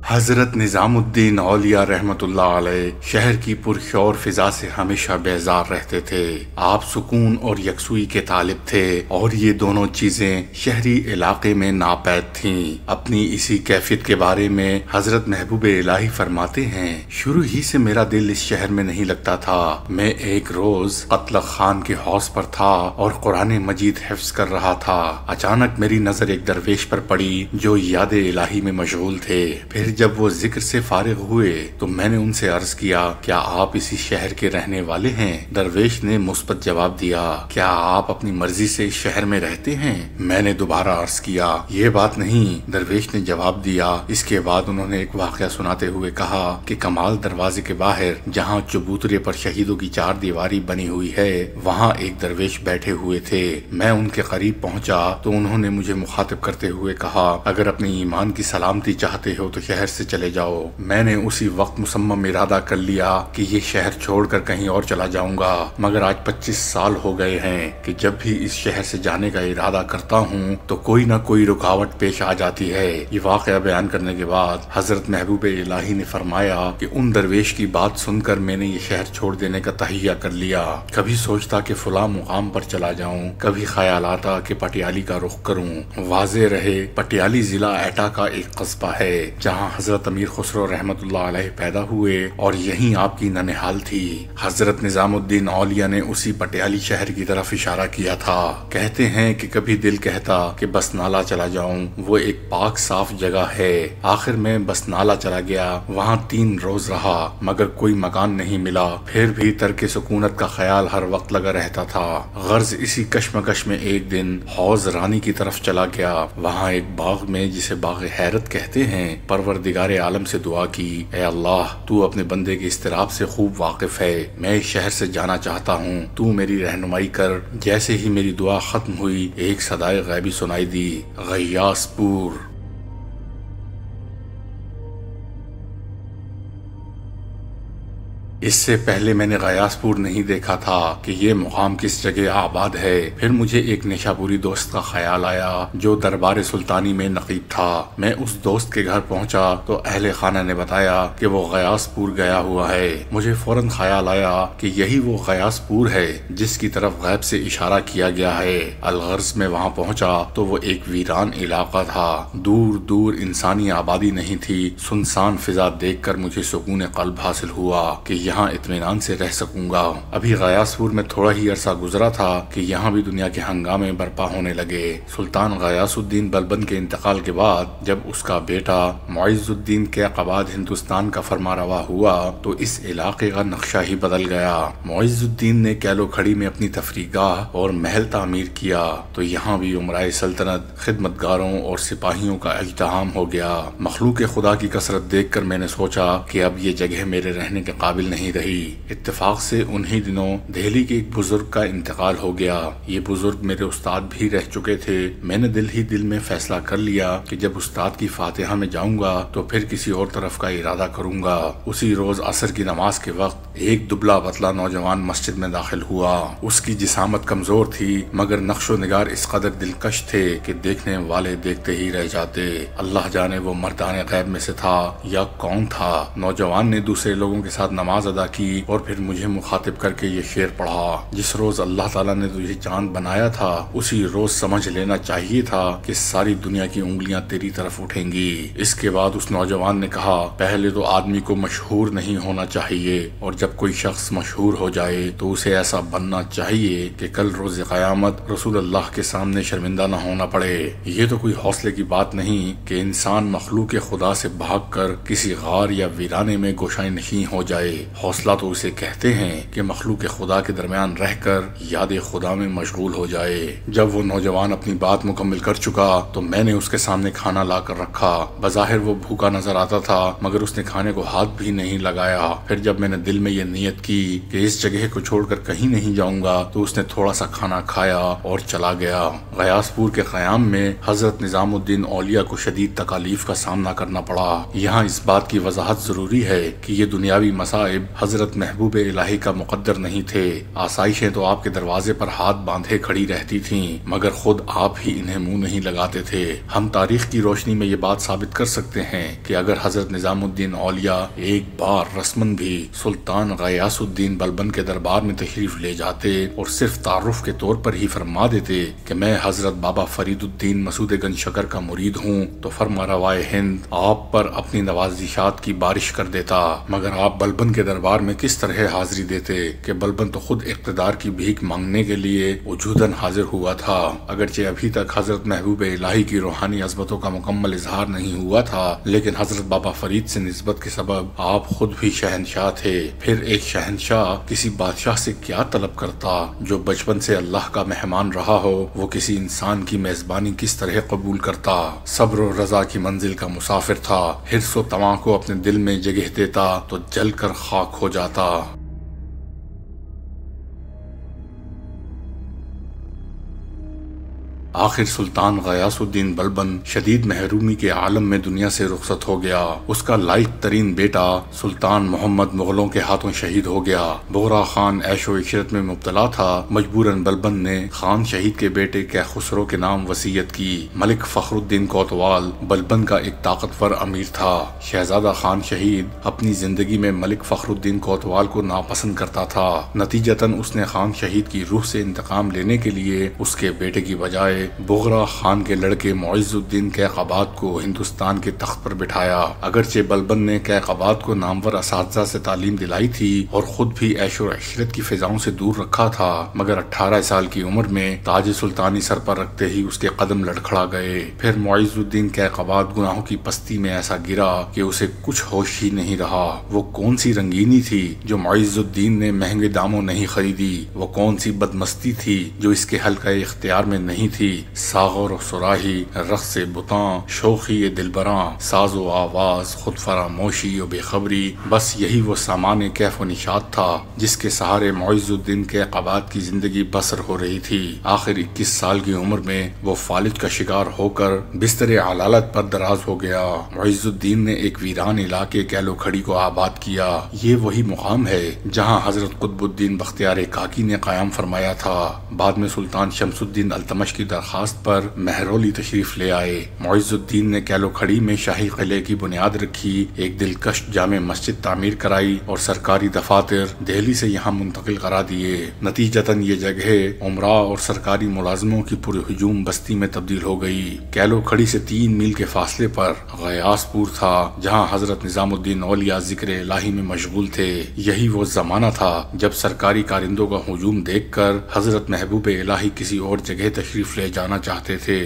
حضرت نظام الدین اولیاء رحمت اللہ علیہ شہر کی پرشور فضا سے ہمیشہ بیزار رہتے تھے۔ آپ سکون اور یکسوئی کے طالب تھے اور یہ دونوں چیزیں شہری علاقے میں ناپید تھیں۔ اپنی اسی کیفیت کے بارے میں حضرت محبوب الہی فرماتے ہیں، شروع ہی سے میرا دل اس شہر میں نہیں لگتا تھا۔ میں ایک روز قتل خان کے حوض پر تھا اور قرآن مجید حفظ کر رہا تھا۔ اچانک میری نظر ایک درویش پر پڑی جو یاد الہی میں مشغول تھے۔ پھر جب وہ ذکر سے فارغ ہوئے تو میں نے ان سے عرض کیا، کیا آپ اسی شہر کے رہنے والے ہیں؟ درویش نے مثبت جواب دیا، کیا آپ اپنی مرضی سے اس شہر میں رہتے ہیں؟ میں نے دوبارہ عرض کیا، یہ بات نہیں۔ درویش نے جواب دیا۔ اس کے بعد انہوں نے ایک واقعہ سناتے ہوئے کہا کہ کمال دروازے کے باہر جہاں چبوترے پر شہیدوں کی چار دیواری بنی ہوئی ہے، وہاں ایک درویش بیٹھے ہوئے تھے۔ میں ان کے قریب پہنچا تو انہوں نے مجھے مخاطب کرتے ہوئے کہا، اگر اپنے ایمان کی سلامتی چاہتے ہو تو شہر سے چلے جاؤ۔ میں نے اسی وقت مصمم ارادہ کر لیا کہ یہ شہر چھوڑ کر کہیں اور چلا جاؤں گا، مگر آج 25 سال ہو گئے ہیں کہ جب بھی اس شہر سے جانے کا ارادہ کرتا ہوں تو کوئی نہ کوئی رکاوٹ پیش آ جاتی ہے۔ یہ واقعہ بیان کرنے کے بعد حضرت محبوب الہی نے فرمایا کہ ان درویش کی بات سن کر میں نے یہ شہر چھوڑ دینے کا تہیہ کر لیا۔ کبھی سوچتا کہ فلاں مقام پر چلا جاؤں، کبھی خیال آتا کہ پٹیالی کا رخ کروں۔ واضح رہے، پٹیالی ضلع ایٹا کا ایک قصبہ ہے جہاں حضرت امیر خسرو رحمت اللہ علیہ پیدا ہوئے اور یہیں آپ کی ننہال تھی۔ حضرت نظام الدین اولیاء نے اسی پٹیالی شہر کی طرف اشارہ کیا تھا۔ کہتے ہیں کہ کبھی دل کہتا کہ بس نالا چلا جاؤں، وہ ایک پاک صاف جگہ ہے۔ آخر میں بس نالا چلا گیا، وہاں 3 روز رہا مگر کوئی مکان نہیں ملا، پھر بھی ترک سکونت کا خیال ہر وقت لگا رہتا تھا۔ غرض اسی کشمکش میں ایک دن حوض رانی کی طرف چلا گیا۔ وہاں ایک باغ میں جسے باغ حیرت کہتے ہیں، پروردگار عالم سے دعا کی، اے اللہ، تو اپنے بندے کے اضطراب سے خوب واقف ہے، میں اس شہر سے جانا چاہتا ہوں، تو میری رہنمائی کر۔ جیسے ہی میری دعا ختم ہوئی ایک صدائے غیبی سنائی دی، غیاس پور۔ اس سے پہلے میں نے غیاس پور نہیں دیکھا تھا کہ یہ مقام کس جگہ آباد ہے۔ پھر مجھے ایک نشاپوری دوست کا خیال آیا جو دربار سلطانی میں نقیب تھا۔ میں اس دوست کے گھر پہنچا تو اہل خانہ نے بتایا کہ وہ غیاس پور گیا ہوا ہے۔ مجھے فوراً خیال آیا کہ یہی وہ غیاس پور ہے جس کی طرف غیب سے اشارہ کیا گیا ہے۔ الغرض میں وہاں پہنچا تو وہ ایک ویران علاقہ تھا، دور دور انسانی آبادی نہیں تھی۔ سنسان فضا دیکھ کر مجھے سکون قلب حاصل ہوا کہ یہاں اطمینان سے رہ سکوں گا۔ ابھی غیاس پور میں تھوڑا ہی عرصہ گزرا تھا کہ یہاں بھی دنیا کے ہنگامے برپا ہونے لگے۔ سلطان غیاس الدین بلبن کے انتقال کے بعد جب اس کا بیٹا معز الدین کیقباد ہندوستان کا فرما روا ہوا تو اس علاقے کا نقشہ ہی بدل گیا۔ معز الدین نے کیلو کھڑی میں اپنی تفریح گاہ اور محل تعمیر کیا تو یہاں بھی عمرائے سلطنت، خدمتگاروں اور سپاہیوں کا اجتحام ہو گیا۔ مخلوق خدا کی کثرت دیکھ کر میں نے سوچا کہ اب یہ جگہ میرے رہنے کے قابل نہیں رہی۔ اتفاق سے انہی دنوں دہلی کے ایک بزرگ کا انتقال ہو گیا۔ یہ بزرگ میرے استاد بھی رہ چکے تھے۔ میں نے دل ہی دل میں فیصلہ کر لیا کہ جب استاد کی فاتحہ میں جاؤں گا تو پھر کسی اور طرف کا ارادہ کروں گا۔ اسی روز عصر کی نماز کے وقت ایک دبلا پتلا نوجوان مسجد میں داخل ہوا۔ اس کی جسامت کمزور تھی مگر نقش و نگار اس قدر دلکش تھے کہ دیکھنے والے دیکھتے ہی رہ جاتے۔ اللہ جانے وہ مردان غیب میں سے تھا یا کون تھا۔ نوجوان نے دوسرے لوگوں کے ساتھ نماز ادا کی اور پھر مجھے مخاطب کر کے یہ شعر پڑھا، جس روز اللہ تعالیٰ نے تجھے چاند بنایا تھا اسی روز سمجھ لینا چاہیے تھا کہ ساری دنیا کی انگلیاں تیری طرف اٹھیں گی۔ اس کے بعد اس نوجوان نے کہا، پہلے تو آدمی کو مشہور نہیں ہونا چاہیے اور جب کوئی شخص مشہور ہو جائے تو اسے ایسا بننا چاہیے کہ کل روز قیامت رسول اللہ کے سامنے شرمندہ نہ ہونا پڑے۔ یہ تو کوئی حوصلے کی بات نہیں کہ انسان مخلوق خدا سے بھاگ کر کسی غار یا ویرانے میں گوشائے نشین ہو جائے۔ حوصلہ تو اسے کہتے ہیں کہ مخلوق خدا کے درمیان رہ کر یاد خدا میں مشغول ہو جائے۔ جب وہ نوجوان اپنی بات مکمل کر چکا تو میں نے اس کے سامنے کھانا لا کر رکھا۔ بظاہر وہ بھوکا نظر آتا تھا مگر اس نے کھانے کو ہاتھ بھی نہیں لگایا۔ پھر جب میں نے دل میں یہ نیت کی کہ اس جگہ کو چھوڑ کر کہیں نہیں جاؤں گا تو اس نے تھوڑا سا کھانا کھایا اور چلا گیا۔ غیاس پور کے قیام میں حضرت نظام الدین اولیاء کو شدید تکالیف کا سامنا کرنا پڑا۔ یہاں اس بات کی وضاحت ضروری ہے کہ یہ دنیاوی مصائب حضرت محبوب الہی کا مقدر نہیں تھے۔ آسائشیں تو آپ کے دروازے پر ہاتھ باندھے کھڑی رہتی تھیں، مگر خود آپ ہی انہیں منہ نہیں لگاتے تھے۔ ہم تاریخ کی روشنی میں یہ بات ثابت کر سکتے ہیں کہ اگر حضرت نظام الدین اولیاء ایک بار رسماً بھی سلطان غیاث الدین بلبن کے دربار میں تشریف لے جاتے اور صرف تعارف کے طور پر ہی فرما دیتے کہ میں حضرت بابا فرید الدین مسعود گنج شکر کا مرید ہوں، تو فرما روائے ہند آپ پر اپنی نوازشات کی بارش کر دیتا۔ مگر آپ بلبن کے دربار میں کس طرح حاضری دیتے کہ بلبن تو خود اقتدار کی بھیک مانگنے کے لیے وجوداً حاضر ہوا تھا۔ اگرچہ ابھی تک حضرت محبوب الہی کی روحانی عظمتوں کا مکمل اظہار نہیں ہوا تھا، لیکن حضرت بابا فرید سے نسبت کے سبب آپ خود بھی شہنشاہ تھے۔ پھر ایک شہنشاہ کسی بادشاہ سے کیا طلب کرتا جو بچپن سے اللہ کا مہمان رہا ہو؟ وہ کسی انسان کی میزبانی کس طرح قبول کرتا؟ صبر و رضا کی منزل کا مسافر تھا، حرص و طمع کو اپنے دل میں جگہ دیتا تو جل کر خاک ہو جاتا۔ آخر سلطان غیاث الدین بلبن شدید محرومی کے عالم میں دنیا سے رخصت ہو گیا۔ اس کا لائق ترین بیٹا سلطان محمد مغلوں کے ہاتھوں شہید ہو گیا۔ بغرا خان عیش و عشرت میں مبتلا تھا، مجبوراً بلبن نے خان شہید کے بیٹے کیخسرو کے نام وصیت کی۔ ملک فخر الدین کوتوال بلبن کا ایک طاقتور امیر تھا۔ شہزادہ خان شہید اپنی زندگی میں ملک فخر الدین کوتوال کو ناپسند کرتا تھا، نتیجتاً اس نے خان شہید کی روح سے انتقام لینے کے لیے اس کے بیٹے کی بجائے بغرا خان کے لڑکے معز الدین کیقباد کو ہندوستان کے تخت پر بٹھایا۔ اگرچہ بلبن نے کیقباد کو نامور اساتذہ سے تعلیم دلائی تھی اور خود بھی عیش و عشرت کی فضاؤں سے دور رکھا تھا، مگر 18 سال کی عمر میں تاج سلطانی سر پر رکھتے ہی اس کے قدم لڑکھڑا گئے۔ پھر معز الدین کیقباد گناہوں کی پستی میں ایسا گرا کہ اسے کچھ ہوش ہی نہیں رہا۔ وہ کون سی رنگینی تھی جو معز الدین نے مہنگے داموں نہیں خریدی؟ وہ کون سی بدمستی تھی جو اس کے حلقہ اختیار میں نہیں تھی؟ ساغر و صراحی، رقص بتاں، شوخی دلبراں، ساز و آواز، خود فراموشی و بے خبری، بس یہی وہ سامان کیف و نشاط تھا جس کے سہارے معز الدین کیقباد کی زندگی بسر ہو رہی تھی۔ آخر 21 سال کی عمر میں وہ فالج کا شکار ہو کر بستر علالت پر دراز ہو گیا۔ معز الدین نے ایک ویران علاقے کیلو کھڑی کو آباد کیا۔ یہ وہی مقام ہے جہاں حضرت قطب الدین بختیار کاکی نے قیام فرمایا تھا۔ بعد میں سلطان شمس الدین التمش کی درخواست پر مہرولی تشریف لے آئے۔ معز الدین نے کیلو کھڑی میں شاہی قلعے کی بنیاد رکھی، ایک دلکش جامع مسجد تعمیر کرائی اور سرکاری دفاتر دہلی سے یہاں منتقل کرا دیے۔ نتیجتاً یہ جگہ عمراء اور سرکاری ملازموں کی پرہجوم بستی میں تبدیل ہو گئی۔ کیلو کھڑی سے 3 میل کے فاصلے پر غیاث پور تھا جہاں حضرت نظام الدین اولیاء ذکر الہی میں مشغول تھے۔ یہی وہ زمانہ تھا جب سرکاری کارندوں کا ہجوم دیکھ کر حضرت محبوب الہی کسی اور جگہ تشریف لے جانا چاہتے تھے۔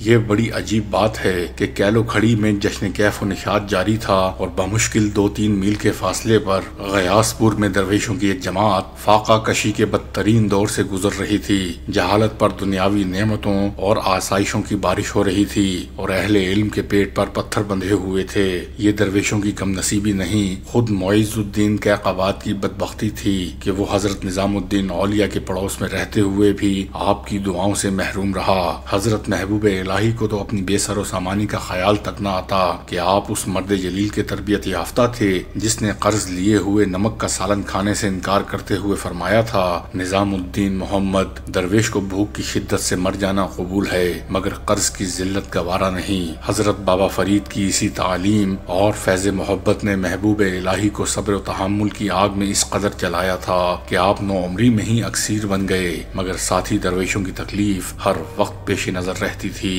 یہ بڑی عجیب بات ہے کہ کیلو کھڑی میں جشن کیف و نشاط جاری تھا اور بمشکل 2-3 میل کے فاصلے پر غیاث پور میں درویشوں کی ایک جماعت فاقہ کشی کے بدترین دور سے گزر رہی تھی۔ جہالت پر دنیاوی نعمتوں اور آسائشوں کی بارش ہو رہی تھی اور اہل علم کے پیٹ پر پتھر بندھے ہوئے تھے۔ یہ درویشوں کی کم نصیبی نہیں، خود معز الدین کیقباد کی بدبختی تھی کہ وہ حضرت نظام الدین اولیاء کے پڑوس میں رہتے ہوئے بھی آپ کی دعاؤں سے محروم رہا۔ حضرت محبوب الہی کو تو اپنی بے سر و سامانی کا خیال تک نہ آتا کہ آپ اس مرد جلیل کے تربیت یافتہ تھے جس نے قرض لیے ہوئے نمک کا سالن کھانے سے انکار کرتے ہوئے فرمایا تھا، نظام الدین محمد، درویش کو بھوک کی شدت سے مر جانا قبول ہے مگر قرض کی ذلت گوارا نہیں۔ حضرت بابا فرید کی اسی تعلیم اور فیض محبت نے محبوب الہی کو صبر و تحمل کی آگ میں اس قدر جلایا تھا کہ آپ نو عمری میں ہی اکثیر بن گئے، مگر ساتھی درویشوں کی تکلیف ہر وقت پیش نظر رہتی تھی۔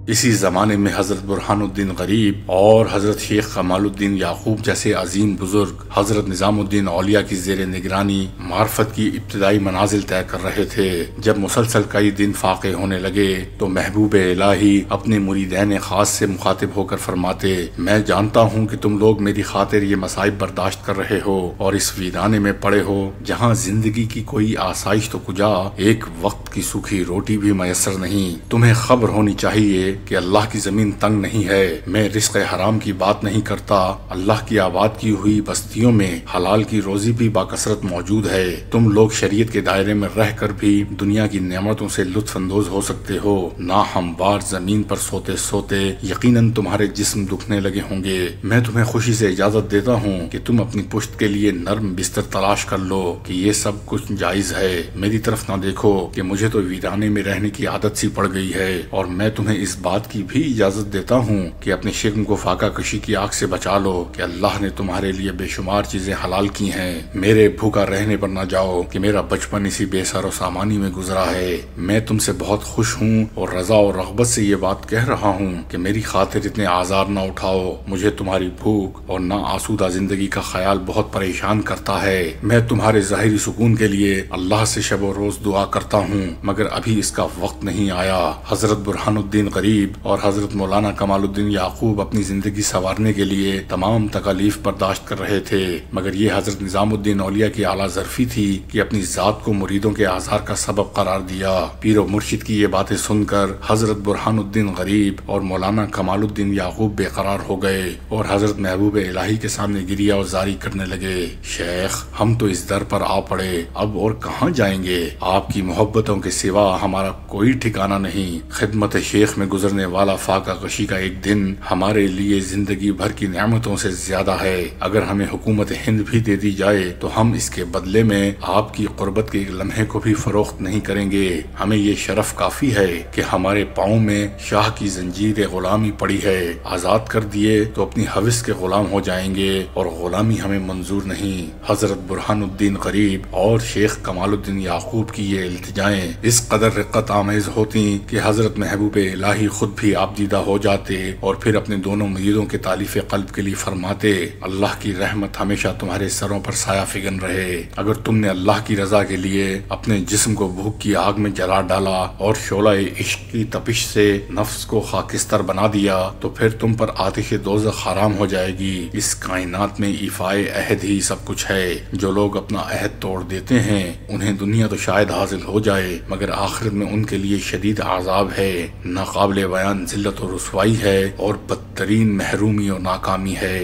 اسی زمانے میں حضرت برہان الدین غریب اور حضرت شیخ کمال الدین یعقوب جیسے عظیم بزرگ حضرت نظام الدین اولیاء کی زیر نگرانی معرفت کی ابتدائی منازل طے کر رہے تھے۔ جب مسلسل کئی دن فاقے ہونے لگے تو محبوب الہی اپنے مریدین خاص سے مخاطب ہو کر فرماتے، میں جانتا ہوں کہ تم لوگ میری خاطر یہ مصائب برداشت کر رہے ہو اور اس ویرانے میں پڑے ہو جہاں زندگی کی کوئی آسائش تو کجا، ایک وقت کی سوکھی روٹی بھی میسر نہیں۔ تمہیں خبر ہونی چاہیے کہ اللہ کی زمین تنگ نہیں ہے۔ میں رزق حرام کی بات نہیں کرتا، اللہ کی آباد کی ہوئی بستیوں میں حلال کی روزی بھی باکثرت موجود ہے۔ تم لوگ شریعت کے دائرے میں رہ کر بھی دنیا کی نعمتوں سے لطف اندوز ہو سکتے ہو۔ نہ ہموار زمین پر سوتے سوتے یقیناً تمہارے جسم دکھنے لگے ہوں گے۔ میں تمہیں خوشی سے اجازت دیتا ہوں کہ تم اپنی پشت کے لیے نرم بستر تلاش کر لو کہ یہ سب کچھ جائز ہے۔ میری طرف نہ دیکھو کہ مجھے تو ویرانے میں رہنے کی عادت سی پڑ گئی ہے، اور میں تمہیں اس بات کی بھی اجازت دیتا ہوں کہ اپنے شرم کو فاقہ کشی کی آگ سے بچا لو کہ اللہ نے تمہارے لیے بے شمار چیزیں حلال کی ہیں۔ میرے بھوکا رہنے پر نہ جاؤ کہ میرا بچپن اسی بے سر و سامانی میں گزرا ہے۔ میں تم سے بہت خوش ہوں اور رضا اور رغبت سے یہ بات کہہ رہا ہوں کہ میری خاطر اتنے آزار نہ اٹھاؤ۔ مجھے تمہاری بھوک اور نا آسودہ زندگی کا خیال بہت پریشان کرتا ہے۔ میں تمہارے ظاہری سکون کے لیے اللہ سے شب و روز دعا کرتا ہوں، مگر ابھی اس کا وقت نہیں آیا۔ حضرت برہان الدین غریب اور حضرت مولانا کمال الدین یعقوب اپنی زندگی سنوارنے کے لیے تمام تکالیف برداشت کر رہے تھے، مگر یہ حضرت نظام الدین اولیاء کی اعلیٰ ظرفی تھی کہ اپنی ذات کو مریدوں کے آزار کا سبب قرار دیا۔ پیر و مرشد کی یہ باتیں سن کر حضرت برہان الدین غریب اور مولانا کمال الدین یعقوب بے قرار ہو گئے اور حضرت محبوب الہی کے سامنے گریہ و زاری کرنے لگے۔ شیخ، ہم تو اس در پر آ پڑے، اب اور کہاں جائیں گے؟ آپ کی محبتوں کے سوا ہمارا کوئی ٹھکانہ نہیں۔ خدمت شیخ میں گزرنے والا فاقہ کشی کا ایک دن ہمارے لیے زندگی بھر کی نعمتوں سے زیادہ ہے۔ اگر ہمیں حکومت ہند بھی دے دی جائے تو ہم اس کے بدلے میں آپ کی قربت کے ایک لمحے کو بھی فروخت نہیں کریں گے۔ ہمیں یہ شرف کافی ہے کہ ہمارے پاؤں میں شاہ کی زنجیر غلامی پڑی ہے۔ آزاد کر دیے تو اپنی حوث کے غلام ہو جائیں گے اور غلامی ہمیں منظور نہیں۔ حضرت برہان الدین غریب اور شیخ کمال الدین یعقوب کی یہ التجائیں اس قدر رقت آمیز ہوتی کہ حضرت محبوب الہی خود بھی آپ دیدہ ہو جاتے اور پھر اپنے دونوں مریدوں کے تالیف قلب کے لیے فرماتے: اللہ کی رحمت ہمیشہ تمہارے سروں پر سایہ فگن رہے۔ اگر تم نے اللہ کی رضا کے لیے اپنے جسم کو بھوک کی آگ میں جلا ڈالا اور شعلہ عشق کی تپش سے نفس کو خاکستر بنا دیا تو پھر تم پر آتش دوزخ حرام ہو جائے گی۔ اس کائنات میں ایفائے عہد ہی سب کچھ ہے۔ جو لوگ اپنا عہد توڑ دیتے ہیں انہیں دنیا تو شاید حاصل ہو جائے، مگر آخرت میں ان کے لیے شدید عذاب ہے، ناقابل بیان ذلت و رسوائی ہے اور بدترین محرومی و ناکامی ہے۔